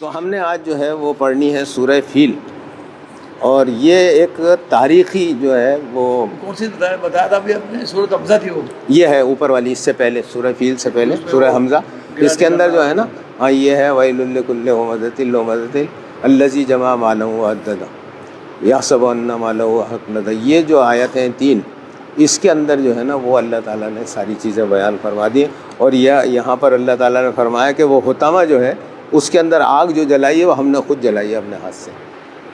تو ہم نے آج جو ہے وہ پڑھنی ہے سورہ فیل، اور یہ ایک تاریخی جو ہے وہ کون سی بتایا تھا ابھی آپ نے؟ سورۃ حمزہ تھی وہ، یہ ہے اوپر والی، اس سے پہلے سورہ فیل سے پہلے سورہ حمزہ، اس کے اندر جو ہے نا یہ ہے وَيْلٌ لِّكُلِّ ہُمَزَةٍ لُمَزَةٍ الَّذِي جَمَعَ مَالًا وَعَدَّدَهُ يَحْسَبُ أَنَّ مَالَهُ أَخْلَدَهُ، یہ جو آیتیں تین، اس کے اندر جو ہے نا وہ اللہ تعالیٰ نے ساری چیزیں بیان فرما دی، اور یہاں پر اللہ تعالیٰ نے فرمایا کہ وہ حطامہ جو ہے اس کے اندر آگ جو جلائی ہے وہ ہم نے خود جلائی ہے اپنے ہاتھ سے،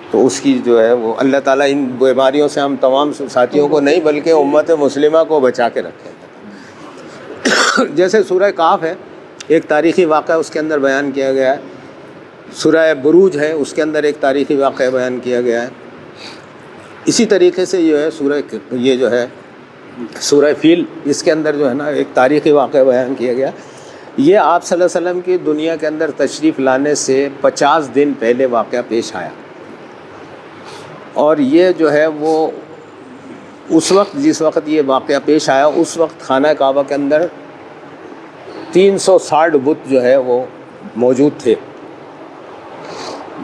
تو اس کی جو ہے وہ اللہ تعالیٰ ان بیماریوں سے ہم تمام ساتھیوں کو نہیں بلکہ امت مسلمہ کو بچا کے رکھے۔ جیسے سورہ کاف ہے، ایک تاریخی واقعہ اس کے اندر بیان کیا گیا ہے، سورہ بروج ہے اس کے اندر ایک تاریخی واقعہ بیان کیا گیا ہے، اسی طریقے سے جو ہے یہ جو ہے سورہ فیل، اس کے اندر جو ہے نا ایک تاریخی واقعہ بیان کیا گیا، یہ آپ صلی اللہ علیہ وسلم کی دنیا کے اندر تشریف لانے سے 50 دن پہلے واقعہ پیش آیا، اور یہ جو ہے وہ اس وقت جس وقت یہ واقعہ پیش آیا اس وقت خانہ کعبہ کے اندر 360 بت جو ہے وہ موجود تھے۔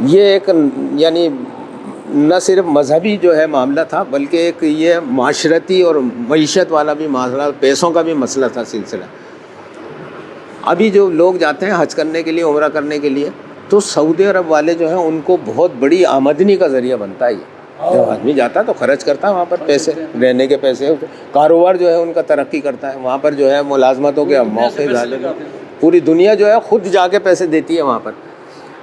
یہ ایک یعنی نہ صرف مذہبی جو ہے معاملہ تھا بلکہ ایک یہ معاشرتی اور معیشت والا بھی مسئلہ، پیسوں کا بھی مسئلہ تھا سلسلہ۔ ابھی جو لوگ جاتے ہیں حج کرنے کے لیے، عمرہ کرنے کے لیے، تو سعودی عرب والے جو ہیں ان کو بہت بڑی آمدنی کا ذریعہ بنتا ہے یہ، جب آدمی جاتا ہے تو خرچ کرتا ہے وہاں پر پیسے، رہنے کے پیسے، کاروبار جو ہے ان کا ترقی کرتا ہے وہاں پر، جو ہے ملازمتوں کے موقع ظاہر، پوری دنیا جو ہے خود جا کے پیسے دیتی ہے وہاں پر۔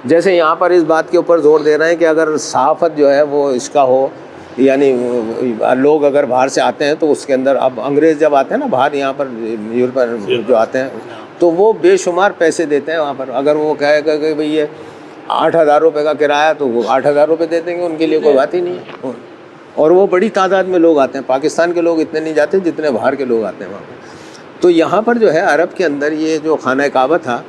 جیسے یہاں پر اس بات کے اوپر زور دے رہے ہیں کہ اگر صحافت جو ہے وہ اس کا ہو، یعنی لوگ اگر باہر سے آتے ہیں تو اس کے اندر، اب انگریز جب آتے ہیں نا باہر یہاں پر یورپ پر جو آتے ہیں تو وہ بے شمار پیسے دیتے ہیں وہاں پر، اگر وہ کہے گا کہ بھئی یہ 8,000 روپے کا کرایہ تو وہ 8,000 روپے دے دیں گے، ان کے لیے کوئی بات ہی نہیں ہے، اور وہ بڑی تعداد میں لوگ آتے ہیں، پاکستان کے لوگ اتنے نہیں جاتے جتنے باہر کے لوگ آتے ہیں وہاں پر۔ تو یہاں پر جو ہے عرب کے اندر یہ جو خانہ کعبہ تھا،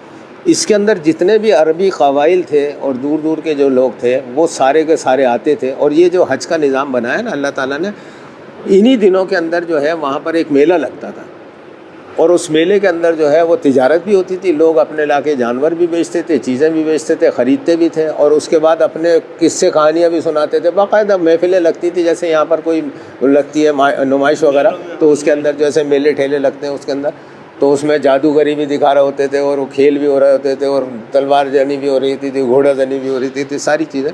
اس کے اندر جتنے بھی عربی قبائل تھے اور دور دور کے جو لوگ تھے وہ سارے کے سارے آتے تھے، اور یہ جو حج کا نظام بنایا نا اللہ تعالیٰ نے، انہی دنوں کے اندر جو ہے وہاں پر ایک میلہ لگتا تھا، اور اس میلے کے اندر جو ہے وہ تجارت بھی ہوتی تھی، لوگ اپنے علاقے جانور بھی بیچتے تھے، چیزیں بھی بیچتے تھے، خریدتے بھی تھے، اور اس کے بعد اپنے قصے کہانیاں بھی سناتے تھے، باقاعدہ محفلیں لگتی تھی، جیسے یہاں پر کوئی لگتی ہے نمائش وغیرہ، تو اس کے اندر جیسے میلے ٹھیلے لگتے ہیں اس کے اندر، تو اس میں جادوگری بھی دکھا رہے ہوتے تھے، اور وہ کھیل بھی ہو رہے ہوتے تھے، اور تلوار زنی بھی ہو رہی تھی، گھوڑا زنی بھی ہو رہی تھی، ساری چیزیں۔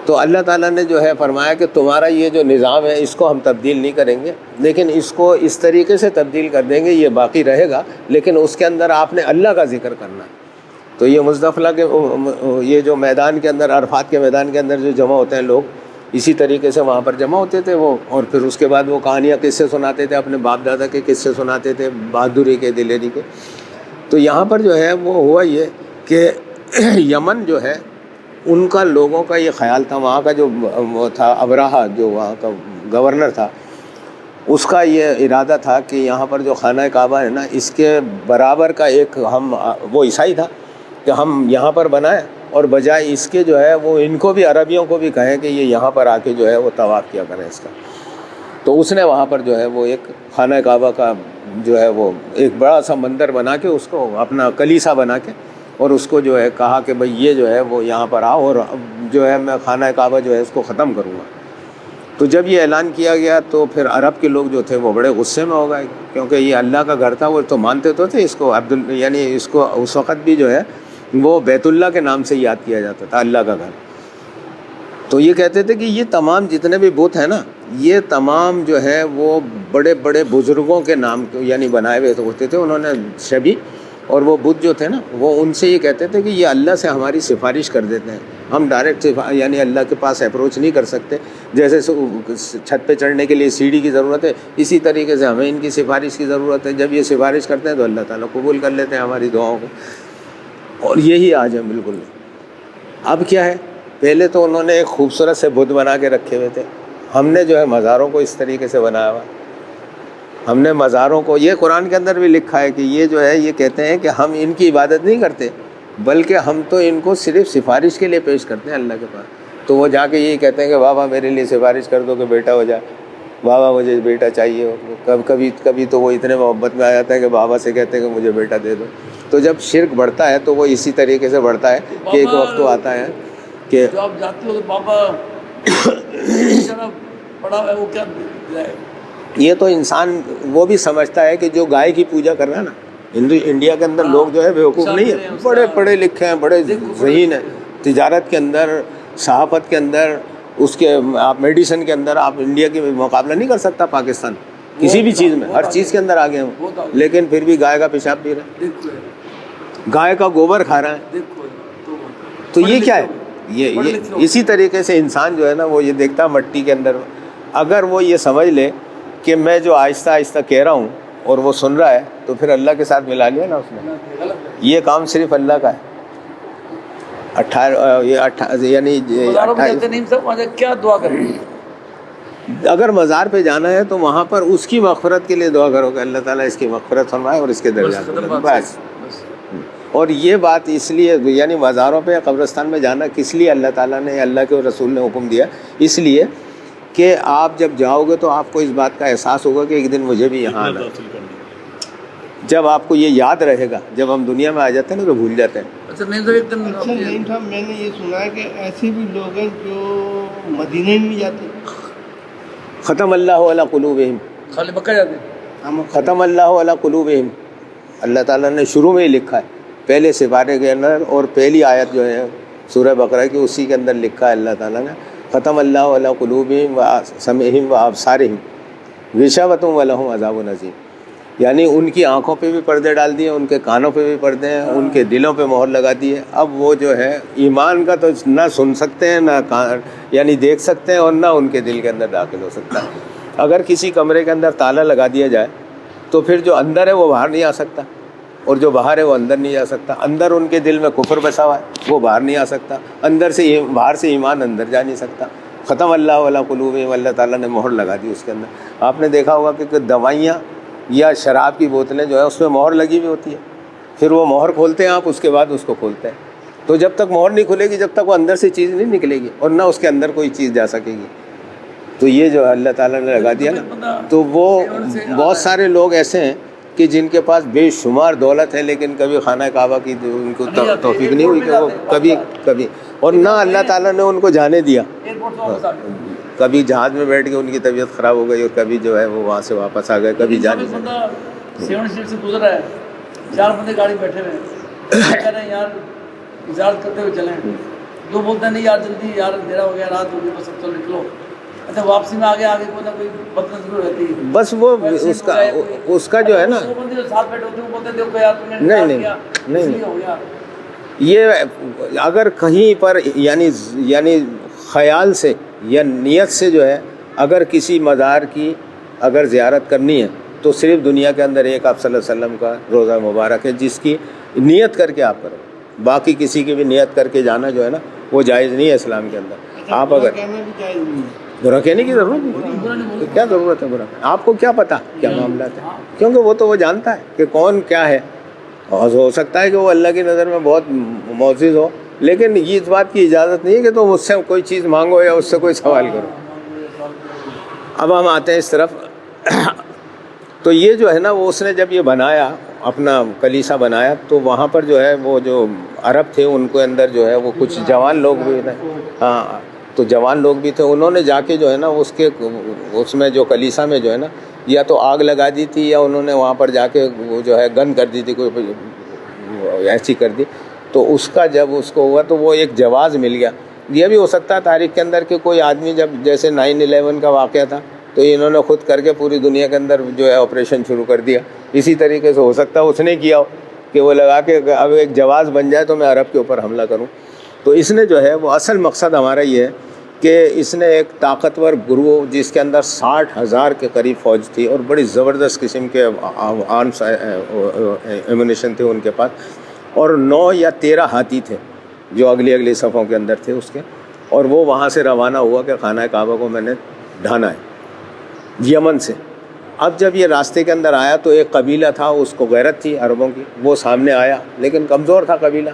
تو اللہ تعالیٰ نے جو ہے فرمایا کہ تمہارا یہ جو نظام ہے اس کو ہم تبدیل نہیں کریں گے، لیکن اس کو اس طریقے سے تبدیل کر دیں گے، یہ باقی رہے گا، لیکن اس کے اندر آپ نے اللہ کا ذکر کرنا ہے۔ تو یہ مزدلفہ کے یہ جو میدان کے اندر، عرفات کے میدان کے اندر جو جمع ہوتے ہیں لوگ، اسی طریقے سے وہاں پر جمع ہوتے تھے وہ، اور پھر اس کے بعد وہ کہانیاں قصے سناتے تھے، اپنے باپ دادا کے قصے سناتے تھے، بہادری کے، دلیری کے۔ تو یہاں پر جو ہے وہ ہوا یہ کہ یمن جو ہے ان کا لوگوں کا یہ خیال تھا، وہاں کا جو وہ تھا ابراہہ جو وہاں کا گورنر تھا، اس کا یہ ارادہ تھا کہ یہاں پر جو خانہ کعبہ ہے نا اس کے برابر کا ایک وہ عیسائی تھا کہ ہم یہاں پر بنائیں، اور بجائے اس کے جو ہے وہ ان کو بھی، عربیوں کو بھی کہیں کہ یہ یہاں پر آ کے جو ہے وہ طواف کیا کریں اس کا۔ تو اس نے وہاں پر جو ہے وہ ایک خانہ کعبہ کا جو ہے وہ ایک بڑا سا مندر بنا کے اس کو اپنا کلیسا بنا کے، اور اس کو جو ہے کہا کہ بھئی یہ جو ہے وہ یہاں پر آؤ، اور جو ہے میں خانہ کعبہ جو ہے اس کو ختم کروں گا۔ تو جب یہ اعلان کیا گیا تو پھر عرب کے لوگ جو تھے وہ بڑے غصے میں ہو گئے، کیونکہ یہ اللہ کا گھر تھا، وہ تو مانتے تو تھے اس کو، یعنی اس کو اس وقت بھی جو ہے وہ بیت اللہ کے نام سے یاد کیا جاتا تھا، اللہ کا گھر۔ تو یہ کہتے تھے کہ یہ تمام جتنے بھی بت ہیں نا، یہ تمام جو ہے وہ بڑے بڑے بزرگوں کے نام یعنی بنائے ہوئے ہوتے تھے انہوں نے شبیہ، اور وہ بت جو تھے نا وہ ان سے یہ کہتے تھے کہ یہ اللہ سے ہماری سفارش کر دیتے ہیں، ہم ڈائریکٹ یعنی اللہ کے پاس اپروچ نہیں کر سکتے، جیسے چھت پہ چڑھنے کے لیے سیڑھی کی ضرورت ہے، اسی طریقے سے ہمیں ان کی سفارش کی ضرورت ہے، جب یہ سفارش کرتے ہیں تو اللہ تعالیٰ قبول کر لیتے ہیں ہماری دعاؤں کو، اور یہی آج ہے بالکل۔ اب کیا ہے، پہلے تو انہوں نے ایک خوبصورت سے بت بنا کے رکھے ہوئے تھے، ہم نے جو ہے مزاروں کو اس طریقے سے بنایا ہوا، ہم نے مزاروں کو، یہ قرآن کے اندر بھی لکھا ہے کہ یہ جو ہے یہ کہتے ہیں کہ ہم ان کی عبادت نہیں کرتے بلکہ ہم تو ان کو صرف سفارش کے لیے پیش کرتے ہیں اللہ کے پاس۔ تو وہ جا کے یہی کہتے ہیں کہ بابا میرے لیے سفارش کر دو کہ بیٹا ہو جائے، بابا مجھے بیٹا چاہیے، کبھی تو وہ اتنے محبت میں آ جاتا ہے کہ بابا سے کہتے ہیں کہ مجھے بیٹا دے دو۔ تو جب شرک بڑھتا ہے تو وہ اسی طریقے سے بڑھتا ہے کہ ایک وقت تو آتا ہے کہ جو آپ جاتے ہو تو بابا پڑا ہے وہ کیا ہے؟ یہ تو انسان وہ بھی سمجھتا ہے کہ جو گائے کی پوجا کر رہا ہے نا، انڈیا کے اندر لوگ جو ہے بیوقوف نہیں ہیں، بڑے پڑھے لکھے ہیں، بڑے ذہین ہیں، تجارت کے اندر، صحافت کے اندر، اس کے آپ میڈیسن کے اندر آپ انڈیا کی مقابلہ نہیں کر سکتا پاکستان کسی بھی چیز میں، ہر چیز کے اندر آگے ہوں، لیکن پھر بھی گائے کا پیشاب پی رہے ہیں، گائے کا گوبر کھا رہا ہے، تو یہ کیا ہے؟ یہ اسی طریقے سے انسان جو ہے نا وہ یہ دیکھتا مٹی کے اندر، اگر وہ یہ سمجھ لے کہ میں جو آہستہ آہستہ کہہ رہا ہوں اور وہ سن رہا ہے تو پھر اللہ کے ساتھ ملا لیا نا اس نے، یہ کام صرف اللہ کا ہے۔ یعنی کیا دعا کریں؟ اگر مزار پہ جانا ہے تو وہاں پر اس کی مغفرت کے لیے دعا کرو کہ اللہ تعالیٰ اس کی مغفرت فرمائے اور اس کے درجات بس۔ اور یہ بات اس لیے یعنی مزاروں پہ قبرستان میں جانا کس لیے اللہ تعالیٰ نے، اللہ کے رسول نے حکم دیا؟ اس لیے کہ آپ جب جاؤ گے تو آپ کو اس بات کا احساس ہوگا کہ ایک دن مجھے بھی یہاں آنا ہے۔ جب آپ کو یہ یاد رہے گا، جب ہم دنیا میں آ جاتے ہیں نا تو بھول جاتے ہیں۔ اچھا نہیں صاحب، میں نے یہ سنا ہے کہ ایسے بھی لوگ ہیں جو مدینہ ہی نہیں جاتے۔ ختم اللہ علی قلوبہم، خالی مکہ جاتے ہیں۔ ختم اللہ علی قلوبہم، اللہ تعالیٰ نے شروع میں ہی لکھا ہے پہلے سپارے کے اندر، اور پہلی آیت جو ہے سورہ بقرہ کی اسی کے اندر لکھا ہے اللہ تعالیٰ نے، ختم اللہ علی قلوبہم و سمعہم و ابصارہم غشاوۃ ولہم عذاب عظیم، یعنی ان کی آنکھوں پہ بھی پردے ڈال دیے، ان کے کانوں پہ بھی پردے ہیں، ان کے دلوں پہ مہر لگا دی ہے۔ اب وہ جو ہے ایمان کا تو نہ سن سکتے ہیں، نہ یعنی دیکھ سکتے ہیں، اور نہ ان کے دل کے اندر داخل ہو سکتا ہے۔ اگر کسی کمرے کے اندر تالا لگا دیا جائے تو پھر جو اندر ہے وہ باہر نہیں آ سکتا، اور جو باہر ہے وہ اندر نہیں جا سکتا۔ اندر ان کے دل میں کفر بسا ہوا ہے، وہ باہر نہیں آ سکتا، اندر سے باہر سے ایمان اندر جا نہیں سکتا۔ ختم اللہ علی قلوبہم، اللہ تعالیٰ نے مہر لگا دی اس کے اندر۔ آپ نے دیکھا ہوگا کہ دوائیاں یا شراب کی بوتلیں جو ہے اس میں مہر لگی ہوئی ہوتی ہے، پھر وہ مہر کھولتے ہیں آپ، اس کے بعد اس کو کھولتے ہیں، تو جب تک مہر نہیں کھلے گی جب تک وہ اندر سے چیز نہیں نکلے گی اور نہ اس کے اندر کوئی چیز جا سکے گی۔ تو یہ جو اللہ تعالیٰ نے لگا دیا نا، تو وہ بہت سارے لوگ ایسے ہیں کہ جن کے پاس بے شمار دولت ہے لیکن کبھی خانہ کعبہ کی ان کو توفیق نہیں ہوئی کہ وہ کبھی اور نہ اللہ تعالیٰ نے ان کو جانے دیا۔ کبھی جہاز میں بیٹھ کے ان کی طبیعت خراب ہو گئی اور کبھی جو ہے وہ وہاں سے واپس آ گئے، کبھی جانے سیون سیٹ سے گزر رہا ہے، 4 بندے گاڑی بیٹھے ہوئے ہیں، کہہ رہے ہیں یار اجازت کرتے ہوئے چلیں، دو بولتے ہیں نہیں یار جلدی، یار اندھیرا ہو گیا، رات ہو گئی، بس اب چلو نکلو۔ اچھا واپسی میں آگے کوئی نہ کوئی بدنظری رہتی ہے، بس وہ اس کا جو ہے نا، دو بندے جو ساتھ بیٹھے ہوتے ہیں وہ بولتے ہیں دیکھو یار تم نے نہیں ہو گیا۔ یہ اگر کہیں پر یعنی خیال سے یا نیت سے جو ہے اگر کسی مزار کی اگر زیارت کرنی ہے تو صرف دنیا کے اندر ایک آپ صلی اللہ علیہ وسلم کا روضہ مبارک ہے جس کی نیت کر کے آپ کرو، باقی کسی کی بھی نیت کر کے جانا جو ہے نا وہ جائز نہیں ہے اسلام کے اندر۔ آپ اگر برا کہنے کی ضرورت نہیں، کیا ضرورت ہے برا، آپ کو کیا پتہ کیا معاملات ہیں، کیونکہ وہ تو وہ جانتا ہے کہ کون کیا ہے، اور ہو سکتا ہے کہ وہ اللہ کی نظر میں بہت معزز ہو، لیکن یہ اس بات کی اجازت نہیں ہے کہ تم اس سے کوئی چیز مانگو یا اس سے کوئی سوال کرو۔ اب ہم آتے ہیں اس طرف، تو یہ جو ہے نا وہ اس نے جب یہ بنایا اپنا کلیسا بنایا تو وہاں پر جو ہے وہ جو عرب تھے ان کے اندر جو ہے وہ کچھ جوان لوگ بھی تھے، ہاں تو جوان لوگ بھی تھے، انہوں نے جا کے جو ہے نا اس میں جو کلیسا میں جو ہے نا یا تو آگ لگا دی تھی یا انہوں نے وہاں پر جا کے وہ جو ہے گن کر دی تھی، کوئی ایسی کر دی، تو اس کا جب اس کو ہوا تو وہ ایک جواز مل گیا۔ یہ بھی ہو سکتا ہے تاریخ کے اندر کہ کوئی آدمی جب جیسے 9/11 کا واقعہ تھا تو انہوں نے خود کر کے پوری دنیا کے اندر جو ہے آپریشن شروع کر دیا، اسی طریقے سے ہو سکتا ہے اس نے کیا ہو کہ وہ لگا کے اب ایک جواز بن جائے تو میں عرب کے اوپر حملہ کروں۔ تو اس نے جو ہے وہ اصل مقصد ہمارا یہ ہے کہ اس نے ایک طاقتور گروہ جس کے اندر 60,000 کے قریب فوج تھی اور بڑی زبردست قسم کے آرمس ایمونیشن تھے ان کے پاس، اور 9 یا 13 ہاتھی تھے جو اگلی صفوں کے اندر تھے اس کے، اور وہ وہاں سے روانہ ہوا کہ خانہ کعبہ کو میں نے ڈھانا ہے یمن سے۔ اب جب یہ راستے کے اندر آیا تو ایک قبیلہ تھا، اس کو غیرت تھی عربوں کی، وہ سامنے آیا لیکن کمزور تھا قبیلہ،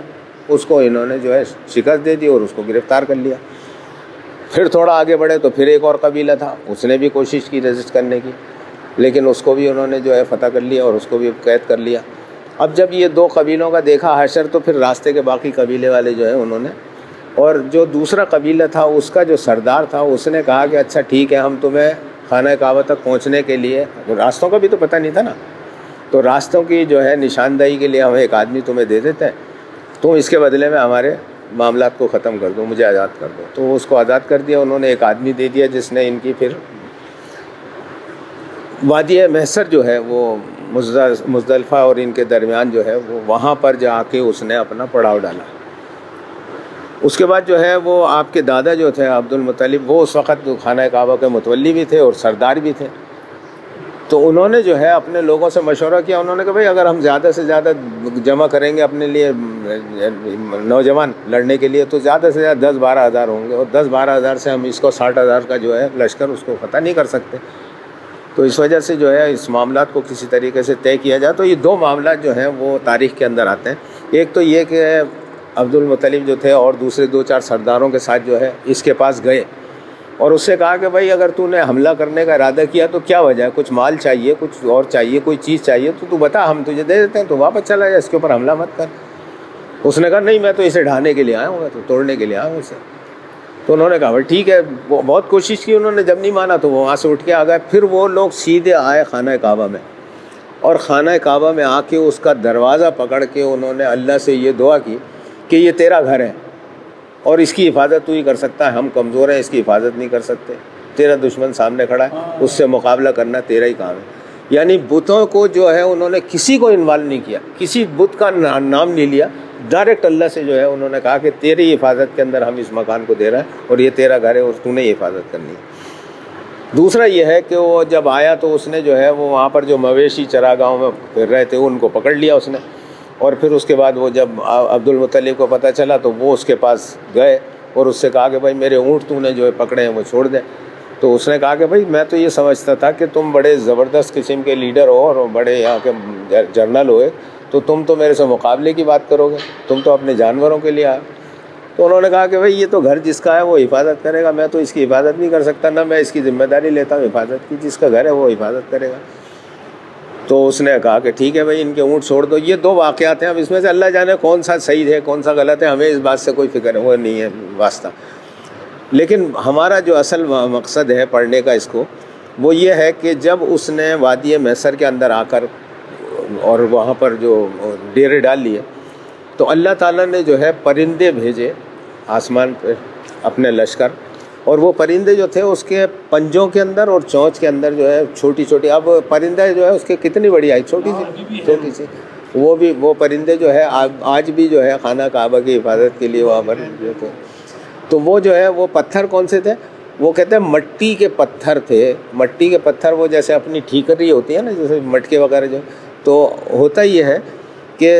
اس کو انہوں نے جو ہے شکست دے دی اور اس کو گرفتار کر لیا۔ پھر تھوڑا آگے بڑھے تو پھر ایک اور قبیلہ تھا، اس نے بھی کوشش کی ریزسٹ کرنے کی، لیکن اس کو بھی انہوں نے جو ہے فتح کر لیا اور اس کو بھی قید کر لیا۔ اب جب یہ دو قبیلوں کا دیکھا حشر تو پھر راستے کے باقی قبیلے والے جو ہیں انہوں نے، اور جو دوسرا قبیلہ تھا اس کا جو سردار تھا اس نے کہا کہ اچھا ٹھیک ہے، ہم تمہیں خانہ کعبہ تک پہنچنے کے لیے، راستوں کا بھی تو پتہ نہیں تھا نا، تو راستوں کی جو ہے نشاندہی کے لیے ہم ایک آدمی تمہیں دے دیتے ہیں، تم اس کے بدلے میں ہمارے معاملات کو ختم کر دو، مجھے آزاد کر دو۔ تو اس کو آزاد کر دیا انہوں نے، ایک آدمی دے دیا جس نے ان کی پھر وادی محصر جو ہے وہ مزدلفہ اور ان کے درمیان جو ہے وہ وہاں پر جا کے اس نے اپنا پڑاؤ ڈالا۔ اس کے بعد جو ہے وہ آپ کے دادا جو تھے عبد المطلب، وہ اس وقت خانہ کعبہ کے متولی بھی تھے اور سردار بھی تھے، تو انہوں نے جو ہے اپنے لوگوں سے مشورہ کیا، انہوں نے کہا بھائی اگر ہم زیادہ سے زیادہ جمع کریں گے اپنے لیے نوجوان لڑنے کے لیے تو زیادہ سے زیادہ 10-12 ہزار ہوں گے، اور 10-12 ہزار سے ہم اس کو 60 ہزار کا جو ہے لشکر اس کو فتح نہیں کر سکتے، تو اس وجہ سے جو ہے اس معاملات کو کسی طریقے سے طے کیا جائے۔ تو یہ دو معاملات جو ہیں وہ تاریخ کے اندر آتے ہیں، ایک تو یہ کہ عبد المطلب جو تھے اور دوسرے 2-4 سرداروں کے ساتھ جو ہے اس کے پاس گئے اور اس سے کہا کہ بھائی اگر تو نے حملہ کرنے کا ارادہ کیا تو کیا وجہ ہے، کچھ مال چاہیے، کچھ اور چاہیے، کوئی چیز چاہیے تو بتا، ہم تجھے دے دیتے ہیں، تو واپس چلا جائے، اس کے اوپر حملہ مت کر۔ اس نے کہا نہیں، میں تو اسے ڈھانے کے لیے آیا ہوں، تو توڑنے کے لیے آیا ہوں اسے۔ تو انہوں نے کہا بھائی ٹھیک ہے، وہ بہت کوشش کی انہوں نے، جب نہیں مانا تو وہ وہاں سے اٹھ کے آ گئے۔ پھر وہ لوگ سیدھے آئے خانہ کعبہ میں، اور خانہ کعبہ میں آ کے اس کا دروازہ پکڑ کے انہوں نے اللہ سے یہ دعا کی کہ یہ تیرا گھر ہے اور اس کی حفاظت تو ہی کر سکتا ہے، ہم کمزور ہیں، اس کی حفاظت نہیں کر سکتے، تیرا دشمن سامنے کھڑا ہے، اس سے مقابلہ کرنا تیرا ہی کام ہے۔ یعنی بتوں کو جو ہے انہوں نے کسی کو انوالو نہیں کیا، کسی بت کا نام نہیں لیا، ڈائریکٹ اللہ سے جو ہے انہوں نے کہا کہ تیری حفاظت کے اندر ہم اس مکان کو دے رہے ہیں اور یہ تیرا گھر ہے اور تو نے یہ حفاظت کرنی ہے۔ دوسرا یہ ہے کہ وہ جب آیا تو اس نے جو ہے وہ وہاں پر جو مویشی چراگاہوں میں پھر رہے تھے ان کو پکڑ لیا اس نے، اور پھر اس کے بعد وہ جب عبد المطلب کو پتہ چلا تو وہ اس کے پاس گئے اور اس سے کہا کہ بھائی میرے اونٹ تو نے جو ہے پکڑے ہیں وہ چھوڑ دیں۔ تو اس نے کہا کہ بھائی میں تو یہ سمجھتا تھا کہ تم بڑے زبردست قسم کے لیڈر ہو اور بڑے یہاں کے جنرل ہوئے، تو تم تو میرے سے مقابلے کی بات کرو گے، تم تو اپنے جانوروں کے لیے آئے۔ تو انہوں نے کہا کہ بھائی یہ تو گھر جس کا ہے وہ حفاظت کرے گا، میں تو اس کی حفاظت نہیں کر سکتا، نہ میں اس کی ذمہ داری لیتا ہوں حفاظت کی، جس کا گھر ہے وہ حفاظت کرے گا۔ تو اس نے کہا کہ ٹھیک ہے بھائی ان کے اونٹ چھوڑ دو۔ یہ دو واقعات ہیں، اب اس میں سے اللہ جانے کون سا صحیح ہے کون سا غلط ہے، ہمیں اس بات سے کوئی فکر وہ نہیں ہے واسطہ، لیکن ہمارا جو اصل مقصد ہے پڑھنے کا اس کو وہ یہ ہے کہ جب اس نے وادی محصر کے اندر آ کر اور وہاں پر جو ڈیرے ڈال لیے تو اللہ تعالیٰ نے جو ہے پرندے بھیجے آسمان پہ اپنے لشکر، اور وہ پرندے جو تھے اس کے پنجوں کے اندر اور چونچ کے اندر جو ہے چھوٹی چھوٹی، اب پرندہ جو ہے اس کے کتنی بڑی آئی، چھوٹی سی، وہ پرندے جو ہے آج بھی جو ہے خانہ کعبہ کی حفاظت کے لیے وہاں پر جو تھے۔ تو وہ جو ہے وہ پتھر کون سے تھے، وہ کہتے ہیں مٹی کے پتھر تھے۔ مٹی کے پتھر وہ جیسے اپنی ٹھیکری ہوتی ہے نا، جیسے مٹکے وغیرہ جو، تو ہوتا یہ ہے کہ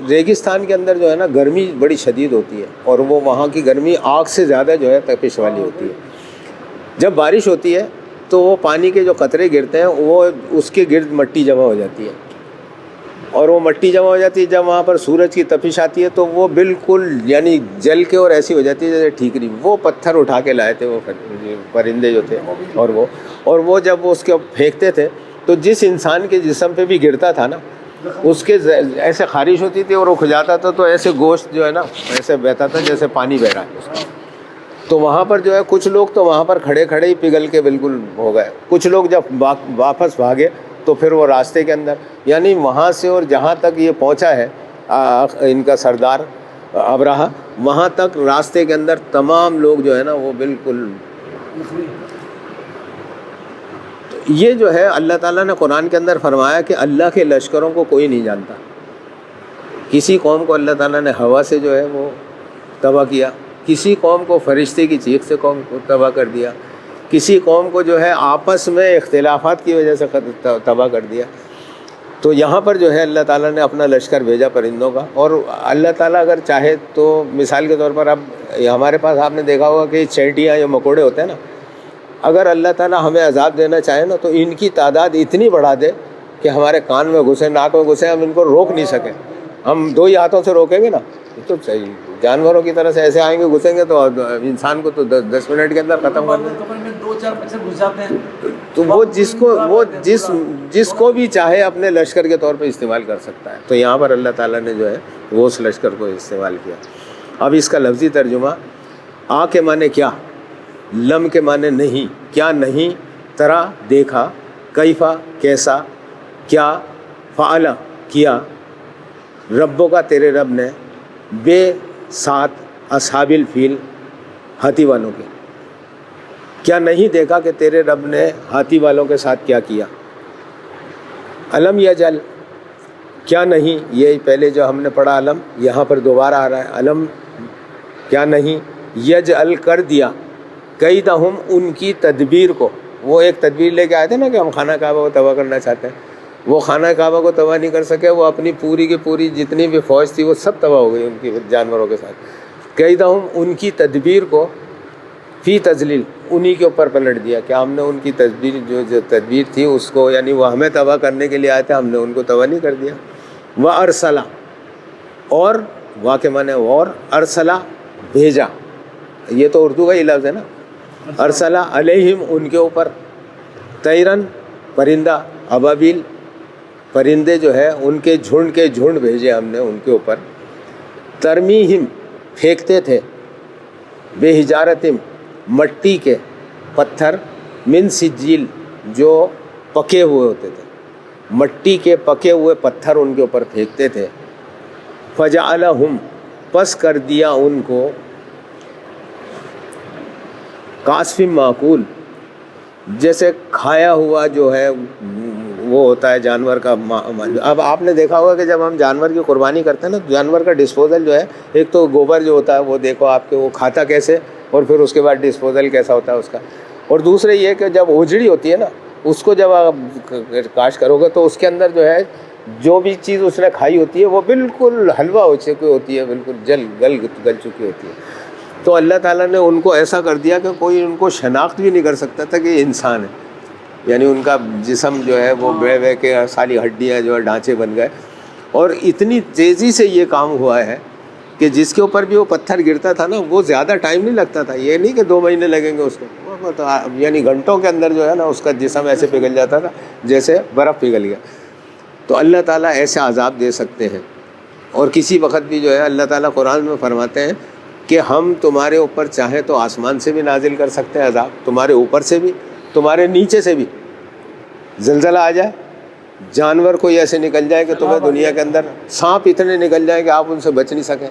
ریگستان کے اندر جو ہے نا گرمی بڑی شدید ہوتی ہے، اور وہ وہاں کی گرمی آگ سے زیادہ جو ہے تپش والی ہوتی ہے۔ جب بارش ہوتی ہے تو وہ پانی کے جو قطرے گرتے ہیں وہ اس کے گرد مٹی جمع ہو جاتی ہے، اور وہ مٹی جمع ہو جاتی ہے، جب وہاں پر سورج کی تپش آتی ہے تو وہ بالکل یعنی جل کے اور ایسی ہو جاتی ہے جیسے ٹھیکری۔ وہ پتھر اٹھا کے لائے تھے وہ پرندے جو تھے، اور وہ جب وہ اس کے پھینکتے تھے تو جس انسان کے جسم پہ بھی گرتا تھا نا اس کے ایسے خارش ہوتی تھی اور وہ کھجاتا تھا تو ایسے گوشت جو ہے نا ایسے بہتا تھا جیسے پانی بہ رہا ہے۔ تو وہاں پر جو ہے کچھ لوگ تو وہاں پر کھڑے کھڑے ہی پگھل کے بالکل ہو گئے، کچھ لوگ جب واپس بھاگے تو پھر وہ راستے کے اندر، یعنی وہاں سے اور جہاں تک یہ پہنچا ہے ان کا سردار ابراہا، وہاں تک راستے کے اندر تمام لوگ جو ہے نا وہ بالکل۔ یہ جو ہے اللہ تعالیٰ نے قرآن کے اندر فرمایا کہ اللہ کے لشکروں کو کوئی نہیں جانتا۔ کسی قوم کو اللہ تعالیٰ نے ہوا سے جو ہے وہ تباہ کیا، کسی قوم کو فرشتے کی چیخ سے قوم کو تباہ کر دیا، کسی قوم کو جو ہے آپس میں اختلافات کی وجہ سے تباہ کر دیا۔ تو یہاں پر جو ہے اللہ تعالیٰ نے اپنا لشکر بھیجا پرندوں کا، اور اللہ تعالیٰ اگر چاہے تو مثال کے طور پر اب ہمارے پاس آپ نے دیکھا ہوگا کہ چینٹیاں یا مکوڑے ہوتے ہیں نا، اگر اللہ تعالیٰ ہمیں عذاب دینا چاہے نا تو ان کی تعداد اتنی بڑھا دے کہ ہمارے کان میں گھسے، ناک میں گھسے، ہم ان کو روک نہیں سکیں، ہم 2 ہی ہاتھوں سے روکیں گے نا تو صحیح، جانوروں کی طرح سے ایسے آئیں گے گھسیں گے تو انسان کو تو 10 منٹ کے اندر ختم کر دیں. کمرے میں 2-4 مچھر گھس جاتے ہیں. تو وہ جس کو بھی چاہے اپنے لشکر کے طور پہ استعمال کر سکتا ہے. تو یہاں پر اللہ تعالیٰ نے جو ہے وہ اس لشکر کو استعمال کیا. اب اس کا لفظی ترجمہ آ کے معنی کیا، لم کے معنی نہیں، کیا نہیں، ترا دیکھا، کیفا کیسا، کیا، فعل کیا، ربوں کا تیرے رب نے، بے ساتھ اصحاب الفیل ہاتھی والوں کے، کیا نہیں دیکھا کہ تیرے رب نے ہاتھی والوں کے ساتھ کیا کیا. علم یجل، کیا نہیں، یہ پہلے جو ہم نے پڑھا علم، یہاں پر دوبارہ آ رہا ہے علم، کیا نہیں، یجعل کر دیا، کیدہم ان کی تدبیر کو. وہ ایک تدبیر لے کے آئے تھے نا کہ ہم خانہ کعبہ کو تباہ کرنا چاہتے ہیں، وہ خانہ کعبہ کو تباہ نہیں کر سکے، وہ اپنی پوری کی پوری جتنی بھی فوج تھی وہ سب تباہ ہو گئی ان کی جانوروں کے ساتھ. کیدہم ان کی تدبیر کو، فی تذلیل انہی کے اوپر پلٹ دیا. کہ ہم نے ان کی تدبیر جو تدبیر تھی اس کو، یعنی وہ ہمیں تباہ کرنے کے لیے آئے تھے، ہم نے ان کو تباہ نہیں کر دیا. وَأَرْسَلَ، اور واقع معنی اور، ارسلہ بھیجا، یہ تو اردو کا ہی لفظ ہے نا. ارسلہ علیہم ان کے اوپر، طیرن پرندہ، ابابیل پرندے جو ہے ان کے جھنڈ بھیجے ہم نے ان کے اوپر. ترمیہم پھینکتے تھے، بے حجارتم مٹی کے پتھر، من سجیل جو پکے ہوئے ہوتے تھے، مٹی کے پکے ہوئے پتھر ان کے اوپر پھینکتے تھے. فجعلہم پس کر دیا ان کو، کاسف معقول جیسے کھایا ہوا جو ہے وہ ہوتا ہے جانور کا. اب آپ نے دیکھا ہوگا کہ جب ہم جانور کی قربانی کرتے ہیں نا، جانور کا ڈسپوزل جو ہے، ایک تو گوبر جو ہوتا ہے وہ دیکھو آپ کے وہ کھاتا کیسے، اور پھر اس کے بعد ڈسپوزل کیسا ہوتا ہے اس کا. اور دوسرے یہ کہ جب اوجڑی ہوتی ہے نا، اس کو جب آپ کاش کرو گے تو اس کے اندر جو ہے جو بھی چیز اس نے کھائی ہوتی ہے وہ بالکل حلوہ ہو چکی ہوتی ہے، بالکل گل چکی ہوتی ہے. تو اللہ تعالیٰ نے ان کو ایسا کر دیا کہ کوئی ان کو شناخت بھی نہیں کر سکتا تھا کہ یہ انسان ہے. یعنی ان کا جسم جو ہے وہ بے کے ساری ہڈیاں جو ہے ڈھانچے بن گئے. اور اتنی تیزی سے یہ کام ہوا ہے کہ جس کے اوپر بھی وہ پتھر گرتا تھا نا، وہ زیادہ ٹائم نہیں لگتا تھا. یہ نہیں کہ 2 مہینے لگیں گے اس کو، یعنی گھنٹوں کے اندر جو ہے نا اس کا جسم ایسے پگھل جاتا تھا جیسے برف پگھل گیا. تو اللہ تعالیٰ ایسے عذاب دے سکتے ہیں. اور کسی وقت بھی جو ہے اللہ تعالیٰ قرآن میں فرماتے ہیں کہ ہم تمہارے اوپر چاہیں تو آسمان سے بھی نازل کر سکتے ہیں عذاب، تمہارے اوپر سے بھی، تمہارے نیچے سے بھی. زلزلہ آ جائے، جانور کوئی ایسے نکل جائے کہ تمہیں دنیا کے اندر سانپ اتنے نکل جائیں کہ آپ ان سے بچ نہیں سکیں.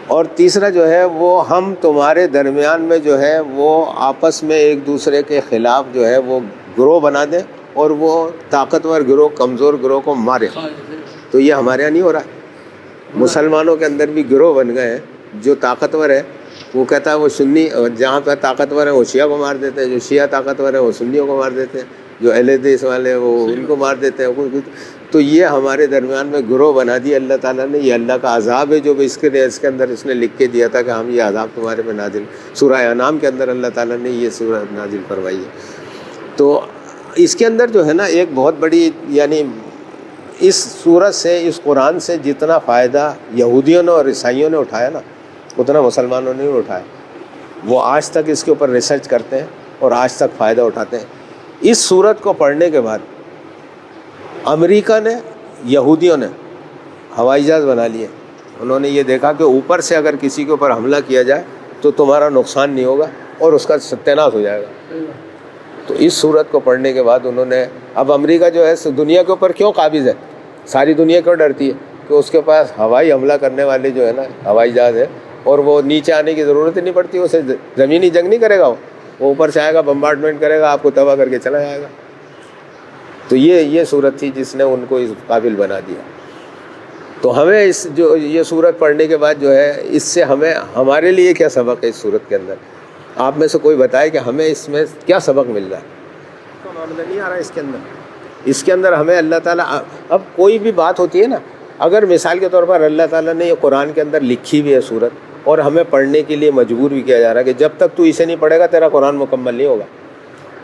اور تیسرا جو ہے وہ ہم تمہارے درمیان میں جو ہے وہ آپس میں ایک دوسرے کے خلاف جو ہے وہ گروہ بنا دیں اور وہ طاقتور گروہ کمزور گروہ کو مارے. تو یہ ہمارے یہاں نہیں ہو رہا ہے. مسلمانوں کے اندر بھی گروہ بن گئے ہیں. جو طاقتور ہے وہ کہتا ہے وہ سنی، جہاں پہ طاقتور ہے وہ شیعہ کو مار دیتے ہیں، جو شیعہ طاقتور ہے وہ سنیوں کو مار دیتے ہیں، جو اہل حدیث والے وہ ان کو مار دیتے ہیں. تو یہ ہمارے درمیان میں گروہ بنا دیا اللہ تعالیٰ نے. یہ اللہ کا عذاب ہے جو اس کے اندر اس نے لکھ کے دیا تھا کہ ہم یہ عذاب تمہارے پہ نازل. سورہ انعام کے اندر اللہ تعالیٰ نے یہ سورہ نازل فرمائی ہے. تو اس کے اندر جو ہے نا ایک بہت بڑی، یعنی اس سورت سے، اس قرآن سے جتنا فائدہ یہودیوں نے اور عیسائیوں نے اٹھایا نا اتنا مسلمانوں نے نہیں اٹھایا. وہ آج تک اس کے اوپر ریسرچ کرتے ہیں اور آج تک فائدہ اٹھاتے ہیں. اس سورت کو پڑھنے کے بعد امریکہ نے، یہودیوں نے ہوائی جہاز بنا لیے. انہوں نے یہ دیکھا کہ اوپر سے اگر کسی کے اوپر حملہ کیا جائے تو تمہارا نقصان نہیں ہوگا اور اس کا ستیہ ناش ہو جائے گا. تو اس سورت کو پڑھنے کے بعد انہوں نے، اب امریکہ جو ہے دنیا کے اوپر کیوں قابض ہے، ساری دنیا کیوں ڈرتی ہے کہ اس کے پاس ہوائی حملہ کرنے والے جو ہے نا ہوائی جہاز ہے، اور وہ نیچے آنے کی ضرورت ہی نہیں پڑتی. اسے زمینی جنگ نہیں کرے گا، وہ اوپر سے آئے گا، بمبارڈمنٹ کرے گا، آپ کو تباہ کر کے چلا جائے گا. تو یہ صورت تھی جس نے ان کو اس قابل بنا دیا. تو ہمیں اس جو یہ صورت پڑھنے کے بعد جو ہے اس سے ہمارے لیے کیا سبق ہے اس صورت کے اندر؟ آپ میں سے کوئی بتائے کہ ہمیں اس میں کیا سبق مل رہا ہے؟ تو معاملہ نہیں آ رہا اس کے اندر ہمیں اللہ تعالیٰ، اب کوئی بھی بات ہوتی ہے نا، اگر مثال کے طور پر اللہ تعالیٰ نے یہ قرآن کے اندر لکھی بھی ہے صورت اور ہمیں پڑھنے کے لیے مجبور بھی کیا جا رہا ہے کہ جب تک تو اسے نہیں پڑھے گا تیرا قرآن مکمل نہیں ہوگا،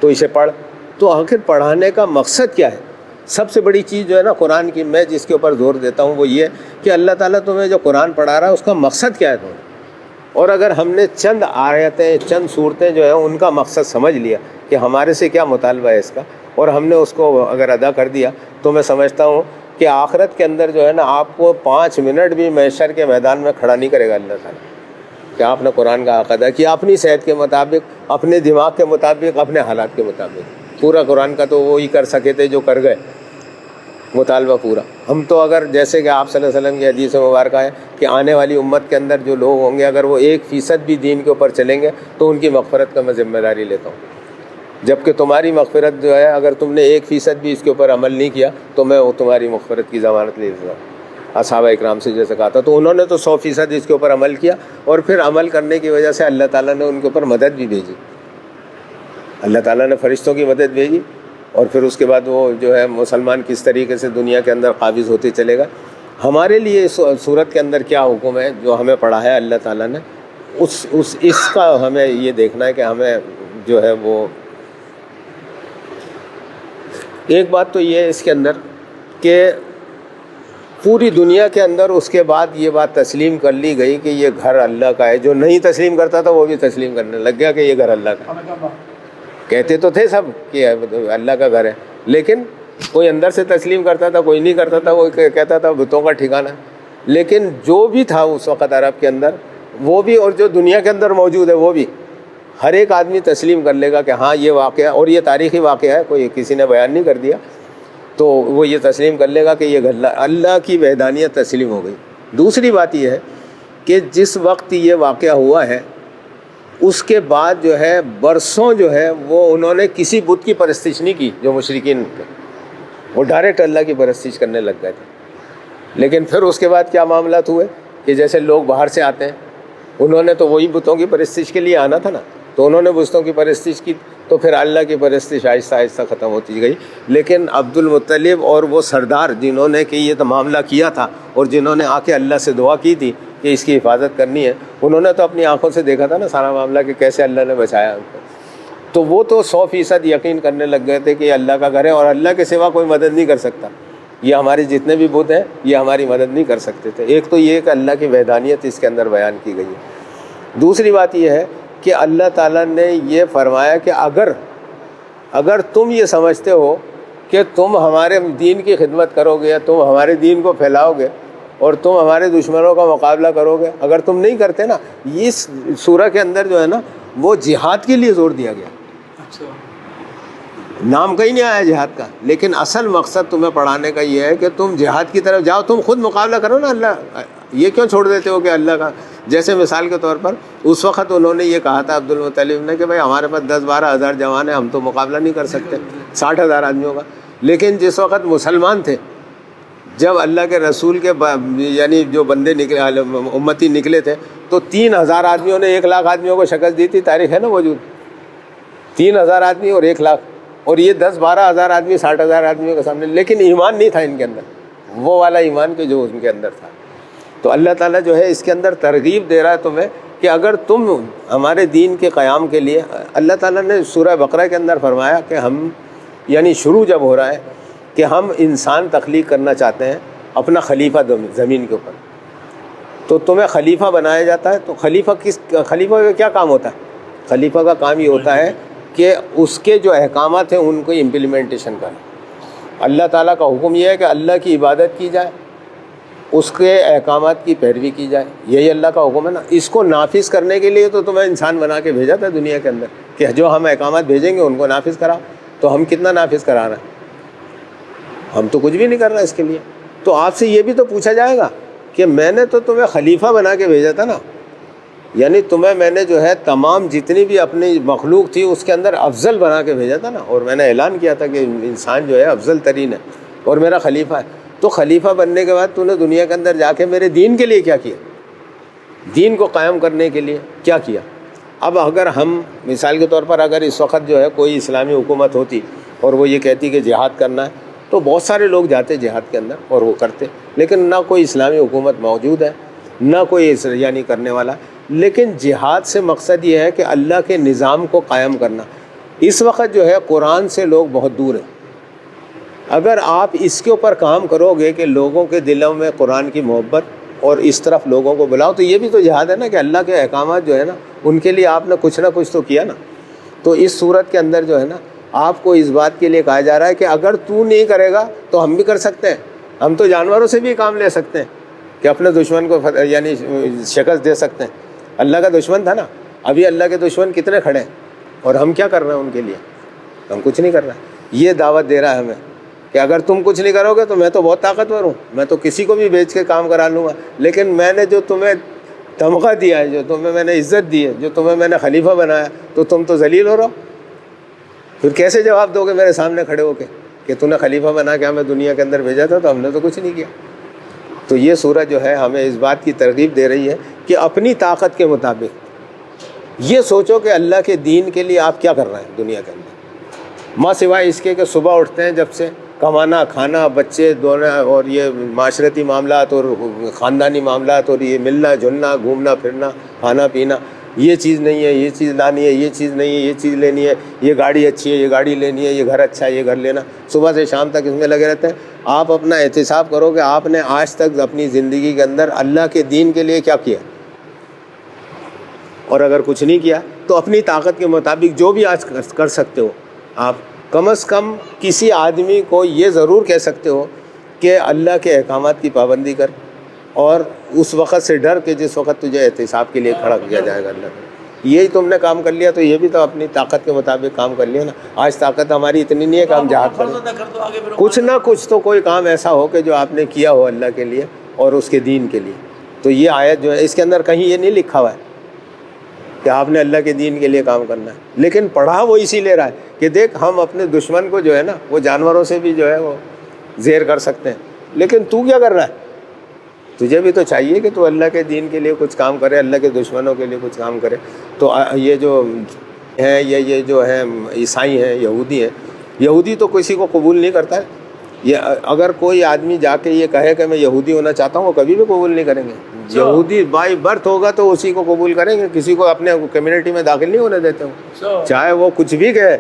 تو اسے پڑھ. تو آخر پڑھانے کا مقصد کیا ہے؟ سب سے بڑی چیز جو ہے نا قرآن کی، میں جس کے اوپر زور دیتا ہوں وہ یہ کہ اللہ تعالیٰ تمہیں جو قرآن پڑھا رہا ہے اس کا مقصد کیا ہے تمہیں. اور اگر ہم نے چند آیتیں، چند صورتیں جو ہیں ان کا مقصد سمجھ لیا کہ ہمارے سے کیا مطالبہ ہے اس کا، اور ہم نے اس کو اگر ادا کر دیا، تو میں سمجھتا ہوں کہ آخرت کے اندر جو ہے نا آپ کو 5 منٹ بھی محشر کے میدان میں کھڑا نہیں کرے گا اللہ تعالیٰ کہ آپ نے قرآن کا حق ادا کیا اپنی صحت کے مطابق، اپنے دماغ کے مطابق، اپنے حالات کے مطابق. پورا قرآن کا تو وہی کر سکے تھے جو کر گئے، مطالبہ پورا. ہم تو اگر جیسے کہ آپ صلی اللہ علیہ وسلم کی حدیث مبارکہ ہے کہ آنے والی امت کے اندر جو لوگ ہوں گے اگر وہ 1% بھی دین کے اوپر چلیں گے تو ان کی مغفرت کا میں ذمہ داری لیتا ہوں. جبکہ تمہاری مغفرت جو ہے اگر تم نے 1% بھی اس کے اوپر عمل نہیں کیا تو میں تمہاری مغفرت کی ضمانت لے دیتا ہوں. اصحابہ اکرام سے جیسے کہا تھا تو انہوں نے تو 100% اس کے اوپر عمل کیا، اور پھر عمل کرنے کی وجہ سے اللہ تعالیٰ نے ان کے اوپر مدد بھی بھیجی. اللہ تعالیٰ نے فرشتوں کی مدد بھیجی، اور پھر اس کے بعد وہ جو ہے مسلمان کس طریقے سے دنیا کے اندر قابض ہوتے چلے گا. ہمارے لیے اس صورت کے اندر کیا حکم ہے جو ہمیں پڑھا ہے اللہ تعالیٰ نے، اس کا ہمیں یہ دیکھنا ہے کہ ہمیں جو ہے وہ ایک بات تو یہ ہے اس کے اندر کہ پوری دنیا کے اندر اس کے بعد یہ بات تسلیم کر لی گئی کہ یہ گھر اللہ کا ہے. جو نہیں تسلیم کرتا تھا وہ بھی تسلیم کرنے لگ گیا کہ یہ گھر اللہ کا ہے. کہتے تو تھے سب کہ اللہ کا گھر ہے، لیکن کوئی اندر سے تسلیم کرتا تھا، کوئی نہیں کرتا تھا، وہ کہتا تھا بتوں کا ٹھکانہ. لیکن جو بھی تھا اس وقت عرب کے اندر وہ بھی، اور جو دنیا کے اندر موجود ہے وہ بھی، ہر ایک آدمی تسلیم کر لے گا کہ ہاں یہ واقعہ، اور یہ تاریخی واقعہ ہے، کوئی کسی نے بیان نہیں کر دیا، تو وہ یہ تسلیم کر لے گا کہ یہ اللہ کی وحدانیت تسلیم ہو گئی. دوسری بات یہ ہے کہ جس وقت یہ واقعہ ہوا ہے اس کے بعد جو ہے برسوں جو ہے وہ انہوں نے کسی بت کی پرستش نہیں کی. جو مشرکین تھے وہ ڈائریکٹ اللہ کی پرستش کرنے لگ گئے تھے. لیکن پھر اس کے بعد کیا معاملات ہوئے کہ جیسے لوگ باہر سے آتے ہیں، انہوں نے تو وہی بتوں کی پرستش کے لیے آنا تھا نا، تو انہوں نے بتوں کی پرستش کی، تو پھر اللہ کی پرستش آہستہ آہستہ ختم ہوتی گئی. لیکن عبد المطلب اور وہ سردار جنہوں نے کہ یہ تو معاملہ کیا تھا اور جنہوں نے آ کے اللہ سے دعا کی تھی کہ اس کی حفاظت کرنی ہے، انہوں نے تو اپنی آنکھوں سے دیکھا تھا نا سارا معاملہ کہ کیسے اللہ نے بچایا ان کو. تو وہ تو 100% یقین کرنے لگ گئے تھے کہ یہ اللہ کا گھر ہے اور اللہ کے سوا کوئی مدد نہیں کر سکتا. یہ ہمارے جتنے بھی بت ہیں یہ ہماری مدد نہیں کر سکتے تھے. ایک تو یہ کہ اللہ کی وحدانیت اس کے اندر بیان کی گئی ہے. دوسری بات یہ ہے کہ اللہ تعالیٰ نے یہ فرمایا کہ اگر تم یہ سمجھتے ہو کہ تم ہمارے دین کی خدمت کرو گے، تم ہمارے دین کو پھیلاؤ گے اور تم ہمارے دشمنوں کا مقابلہ کرو گے، اگر تم نہیں کرتے نا، اس سورہ کے اندر جو ہے نا وہ جہاد کے لیے زور دیا گیا. نام کہیں نہیں آیا جہاد کا، لیکن اصل مقصد تمہیں پڑھانے کا یہ ہے کہ تم جہاد کی طرف جاؤ، تم خود مقابلہ کرو نا. اللہ یہ کیوں چھوڑ دیتے ہو کہ اللہ کا، جیسے مثال کے طور پر اس وقت انہوں نے یہ کہا تھا عبد المطلب نے کہ بھائی ہمارے پاس 10-12 ہزار جوان ہیں، ہم تو مقابلہ نہیں کر سکتے 60,000 آدمیوں کا. لیکن جس وقت مسلمان تھے، جب اللہ کے رسول کے یعنی جو بندے نکلے، امتی نکلے تھے، تو 3,000 آدمیوں نے 1 لاکھ آدمیوں کو شکست دی تھی. تاریخ ہے نا موجود، 3,000 آدمی اور 1 لاکھ، اور یہ 10-12 ہزار آدمی 60,000 آدمیوں کے سامنے. لیکن ایمان نہیں تھا ان کے اندر، وہ والا ایمان کہ جو ان کے اندر تھا. تو اللہ تعالیٰ جو ہے اس کے اندر ترغیب دے رہا ہے تمہیں کہ اگر تم ہمارے دین کے قیام کے لیے، اللہ تعالیٰ نے سورہ بقرہ کے اندر فرمایا کہ ہم، یعنی شروع جب ہو رہا ہے کہ ہم انسان تخلیق کرنا چاہتے ہیں اپنا خلیفہ زمین کے اوپر، تو تمہیں خلیفہ بنایا جاتا ہے. تو خلیفہ کا کیا کام ہوتا ہے؟ خلیفہ کا کام یہ ہوتا ہے کہ اس کے جو احکامات ہیں ان کو امپلیمنٹیشن کریں. اللہ تعالیٰ کا حکم یہ ہے کہ اللہ کی عبادت کی جائے، اس کے احکامات کی پیروی کی جائے، یہی اللہ کا حکم ہے نا. اس کو نافذ کرنے کے لیے تو تمہیں انسان بنا کے بھیجا تھا دنیا کے اندر کہ جو ہم احکامات بھیجیں گے ان کو نافذ کراؤ. تو ہم کتنا نافذ کرا رہے ہیں؟ ہم تو کچھ بھی نہیں کر رہے اس کے لیے. تو آپ سے یہ بھی تو پوچھا جائے گا کہ میں نے تو تمہیں خلیفہ بنا کے بھیجا تھا نا، یعنی تمہیں میں نے جو ہے تمام جتنی بھی اپنی مخلوق تھی اس کے اندر افضل بنا کے بھیجا تھا نا، اور میں نے اعلان کیا تھا کہ انسان جو ہے افضل ترین ہے اور میرا خلیفہ ہے. تو خلیفہ بننے کے بعد تو نے دنیا کے اندر جا کے میرے دین کے لیے کیا کیا؟ دین کو قائم کرنے کے لیے کیا کیا؟ اب اگر ہم مثال کے طور پر اگر اس وقت جو ہے کوئی اسلامی حکومت ہوتی اور وہ یہ کہتی کہ جہاد کرنا ہے، تو بہت سارے لوگ جاتے جہاد کے اندر اور وہ کرتے. لیکن نہ کوئی اسلامی حکومت موجود ہے، نہ کوئی یعنی کرنے والا. لیکن جہاد سے مقصد یہ ہے کہ اللہ کے نظام کو قائم کرنا. اس وقت جو ہے قرآن سے لوگ بہت دور ہیں. اگر آپ اس کے اوپر کام کرو گے کہ لوگوں کے دلوں میں قرآن کی محبت اور اس طرف لوگوں کو بلاؤ، تو یہ بھی تو جہاد ہے نا، کہ اللہ کے احکامات جو ہے نا ان کے لیے آپ نے کچھ نہ کچھ تو کیا نا۔ تو اس صورت کے اندر جو ہے نا آپ کو اس بات کے لیے کہا جا رہا ہے کہ اگر تو نہیں کرے گا تو ہم بھی کر سکتے ہیں، ہم تو جانوروں سے بھی کام لے سکتے ہیں کہ اپنے دشمن کو یعنی شکست دے سکتے ہیں۔ اللہ کا دشمن تھا نا، ابھی اللہ کے دشمن کتنے کھڑے ہیں اور ہم کیا کر رہے ہیں ان کے لیے؟ ہم کچھ نہیں کر رہے ہیں۔ یہ دعوت دے رہا ہے ہمیں کہ اگر تم کچھ نہیں کرو گے تو میں تو بہت طاقتور ہوں، میں تو کسی کو بھی بیچ کے کام کرا لوں گا، لیکن میں نے جو تمہیں تمغہ دیا ہے، جو تمہیں میں نے عزت دی ہے، جو تمہیں میں نے خلیفہ بنایا، تو تم تو ذلیل ہو رہو۔ پھر کیسے جواب دو گے میرے سامنے کھڑے ہو کے کہ تو نے خلیفہ بنا کے ہمیں دنیا کے اندر بھیجا تھا، تو ہم نے تو کچھ نہیں کیا۔ تو یہ سورت جو ہے ہمیں اس بات کی ترغیب دے رہی ہے کہ اپنی طاقت کے مطابق یہ سوچو کہ اللہ کے دین کے لیے آپ کیا کر رہے ہیں دنیا کے اندر، ماں سوائے اس کے کہ صبح اٹھتے ہیں جب سے کمانا کھانا، بچے دونوں، اور یہ معاشرتی معاملات اور خاندانی معاملات، اور یہ ملنا جلنا گھومنا پھرنا کھانا پینا، یہ چیز نہیں ہے، یہ چیز لانی ہے، یہ چیز نہیں ہے، یہ چیز لینی ہے، یہ گاڑی اچھی ہے، یہ گاڑی لینی ہے، یہ گھر اچھا ہے، یہ گھر لینا، صبح سے شام تک اس میں لگے رہتے ہیں۔ آپ اپنا احتساب کرو کہ آپ نے آج تک اپنی زندگی کے اندر اللہ کے دین کے لیے کیا کیا، اور اگر کچھ نہیں کیا تو اپنی طاقت کے مطابق جو بھی آج کر سکتے ہو، آپ کم از کم کسی آدمی کو یہ ضرور کہہ سکتے ہو کہ اللہ کے احکامات کی پابندی کر، اور اس وقت سے ڈر کہ جس وقت تجھے احتساب کے لیے کھڑا کیا جائے گا اللہ نے۔ یہی تم نے کام کر لیا تو یہ بھی تو اپنی طاقت کے مطابق کام کر لیا نا۔ آج طاقت ہماری اتنی نہیں ہے کہ ہم جہاد کریں، کچھ نہ کچھ تو کوئی کام ایسا ہو کہ جو آپ نے کیا ہو اللہ کے لیے اور اس کے دین کے لیے۔ تو یہ آیت جو ہے اس کے اندر کہیں یہ نہیں لکھا ہوا ہے کہ آپ نے اللہ کے دین کے لیے کام کرنا ہے، لیکن پڑھا وہ اسی لے رہا ہے کہ دیکھ ہم اپنے دشمن کو جو ہے نا وہ جانوروں سے بھی جو ہے وہ زیر کر سکتے ہیں، لیکن تو کیا کر رہا ہے؟ تجھے بھی تو چاہیے کہ تو اللہ کے دین کے لیے کچھ کام کرے، اللہ کے دشمنوں کے لیے کچھ کام کرے۔ تو یہ جو ہیں یہ جو ہیں عیسائی ہیں، یہودی ہیں، یہودی تو کسی کو قبول نہیں کرتا ہے۔ یہ اگر کوئی آدمی جا کے یہ کہے کہ میں یہودی ہونا چاہتا ہوں، وہ کبھی بھی قبول نہیں کریں گے۔ یہودی بائی برتھ ہوگا تو اسی کو قبول کریں گے، کسی کو اپنے کمیونٹی میں داخل نہیں ہونے دیتے ہوں، چاہے وہ کچھ بھی کہے،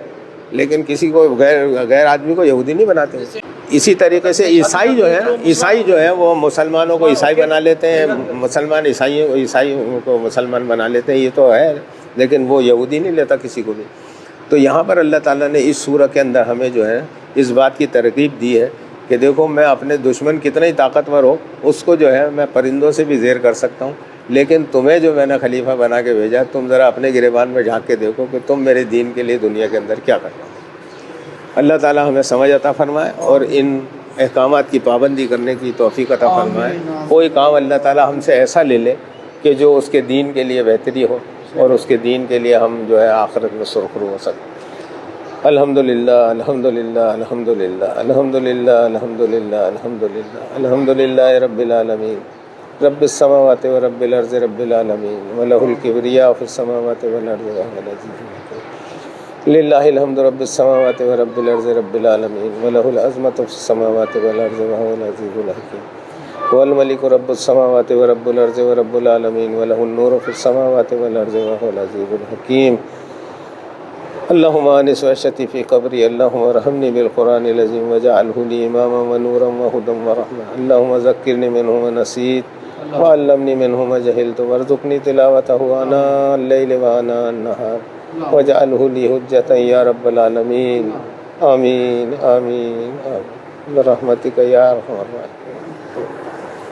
لیکن کسی کو غیر آدمی کو یہودی نہیں بناتے۔ اسی طریقے سے عیسائی جو ہیں وہ مسلمانوں کو عیسائی بنا لیتے ہیں، مسلمان عیسائی کو مسلمان بنا لیتے ہیں، یہ تو ہے، لیکن وہ یہودی نہیں لیتا کسی کو بھی۔ تو یہاں پر اللہ تعالیٰ نے اس سورہ کے اندر ہمیں جو ہے اس بات کی ترغیب دی ہے کہ دیکھو میں اپنے دشمن کتنا ہی طاقتور ہو اس کو جو ہے میں پرندوں سے بھی زیر کر سکتا ہوں، لیکن تمہیں جو میں نے خلیفہ بنا کے بھیجا، تم ذرا اپنے گریبان میں جھانک کے دیکھو کہ تم میرے دین کے لیے دنیا کے اندر کیا کر رہے ہو۔ اللہ تعالیٰ ہمیں سمجھ عطا فرمائے اور ان احکامات کی پابندی کرنے کی توفیق عطا فرمائے۔ کوئی کام اللہ تعالیٰ ہم سے ایسا لے لے کہ جو اس کے دین کے لیے بہتری ہو اور اس کے دین کے لیے ہم جو ہے آخرت میں سرخرو ہو سکیں۔ الحمدللہ الحمدللہ الحمدللہ الحمدللہ الحمدللہ الحمدللہ الحمدللہ رب العالمین، رب السماوات و رب الارض رب العالمین، وَلَهُ الْكِبْرِيَاءُ فِي السَّمَاوَاتِ وَالْأَرْضِ وَهُوَ الْعَزِيزُ الْحَكِيمُ۔ للہ الحمد رب السماوات و رب الارض رب العالمین، وَلَهُ الْعَظْمَةُ فِي السَّمَاوَاتِ وَالْأَرْضِ وَهُوَ الْعَزِيزُ الْحَكِيمُ۔ هو الملك رب السماوات ورب الارض ورب العالمین، وله النور في السماوات والارض وهو العزيز الحكيم۔ اللهم آنس وحشتي في قبري، اللهم ارحمني بالقرآن العظيم واجعله لي إماما ونورا وهدى ورحمة، اللهم ذكرني منه ما نسيت وعلمني منه ما جهلت، وارزقني تلاوته آناء الليل وآناء النهار، واجعله لي حجة يا رب العالمين، آمين آمين آمين برحمتك يا أرحم الراحمين۔